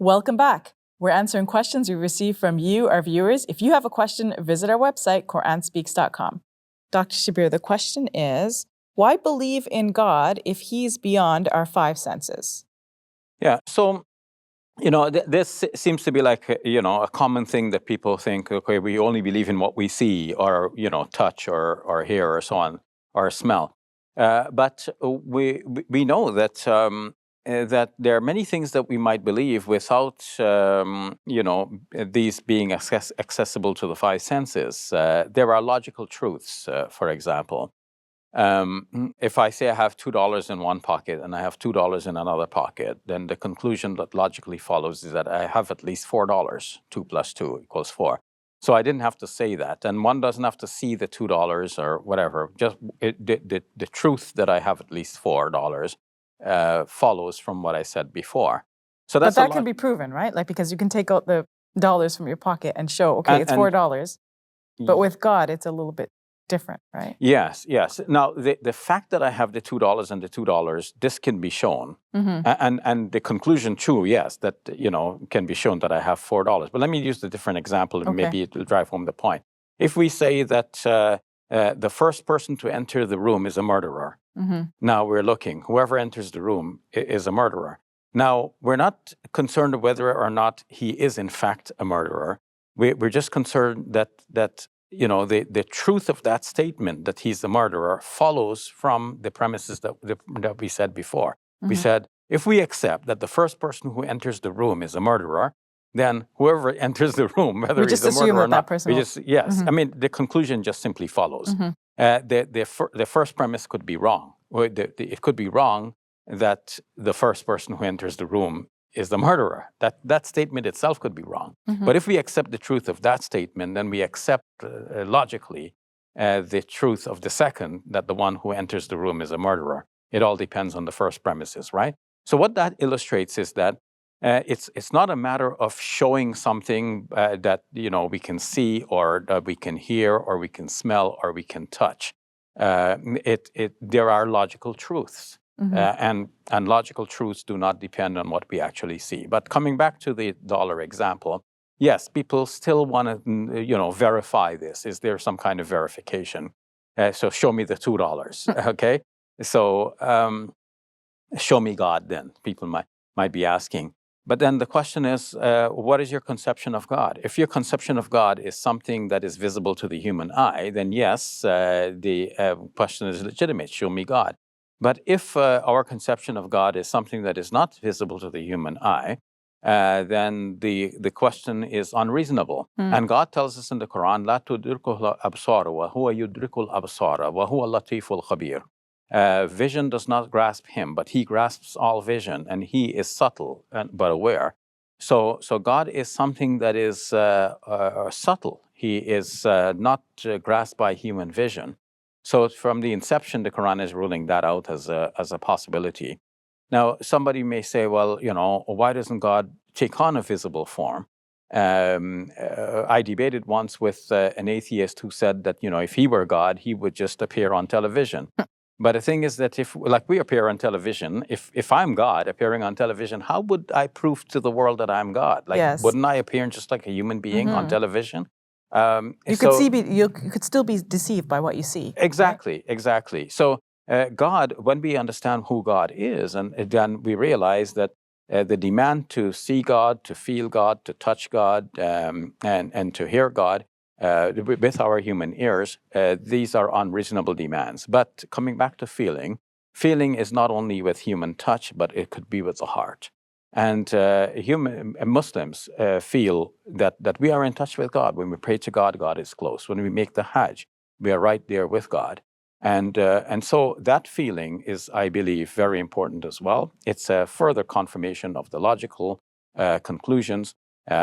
Welcome back. We're answering questions we received from you, our viewers. If you have a question, visit our website, QuranSpeaks.com. Dr. Shabir, the question is, why believe in God if he's beyond our five senses? Yeah, so, this seems to be like, a common thing that people think, okay, we only believe in what we see or, touch or hear or so on, or smell. But we know that there are many things that we might believe without, these being accessible to the five senses. There are logical truths, for example. If I say I have $2 in one pocket and I have $2 in another pocket, then the conclusion that logically follows is that I have at least $4. 2 plus 2 equals 4. So I didn't have to say that, and one doesn't have to see the $2 or whatever. Just the truth that I have at least $4 follows from what I said before. So that's but that can be proven, right? Like, because you can take out the dollars from your pocket and show, okay, it's $4. But with God, it's a little bit different, right? Yes. Now, the fact that I have the $2 and the $2, this can be shown. And the conclusion, too, yes, that, can be shown that I have $4. But let me use a different example, and maybe it will drive home the point. If we say that the first person to enter the room is a murderer, now we're looking, whoever enters the room is a murderer. Now, we're not concerned whether or not he is, in fact, a murderer. We're just concerned that the truth of that statement, that he's the murderer, follows from the premises that we said before. We said, if we accept that the first person who enters the room is a murderer, then whoever enters the room, whether he's a murderer or not, I mean, the conclusion just simply follows. The first premise could be wrong. It could be wrong that the first person who enters the room is the murderer. That statement itself could be wrong. But if we accept the truth of that statement, then we accept logically the truth of the second, that the one who enters the room is a murderer. It all depends on the first premises, right? So what that illustrates is that it's not a matter of showing something that we can see or that we can hear or we can smell or we can touch. There are logical truths. And logical truths do not depend on what we actually see. But coming back to the dollar example, yes, people still want to, verify this. Is there some kind of verification? So show me the $2, okay? So show me God then, people might be asking. But then the question is, what is your conception of God? If your conception of God is something that is visible to the human eye, then yes, the question is legitimate, show me God. But if our conception of God is something that is not visible to the human eye, then the question is unreasonable. And God tells us in the Quran, "La tudrikuhu al-absar wa huwa yudrikul absara wa huwa latiful khabir." Vision does not grasp him, but he grasps all vision, and he is subtle but aware. So God is something that is subtle. He is not grasped by human vision. So from the inception, the Quran is ruling that out as a possibility. Now, somebody may say, well, why doesn't God take on a visible form? I debated once with an atheist who said that, if he were God, he would just appear on television. But the thing is that if we appear on television, if I'm God appearing on television, how would I prove to the world that I'm God? Wouldn't I appear just like a human being on television? You could still be deceived by what you see. Exactly. So God, when we understand who God is, and then we realize that the demand to see God, to feel God, to touch God, and to hear God with our human ears, these are unreasonable demands. But coming back to feeling is not only with human touch, but it could be with the heart. And Muslims feel that we are in touch with God. When we pray to God, God is close. When we make the Hajj, we are right there with God. And so that feeling is, I believe, very important as well. It's a further confirmation of the logical conclusions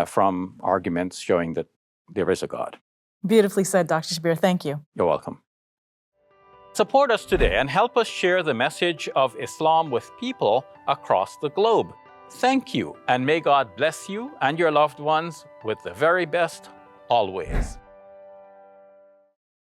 from arguments showing that there is a God. Beautifully said, Dr. Shabir. Thank you. You're welcome. Support us today and help us share the message of Islam with people across the globe. Thank you, and may God bless you and your loved ones with the very best always.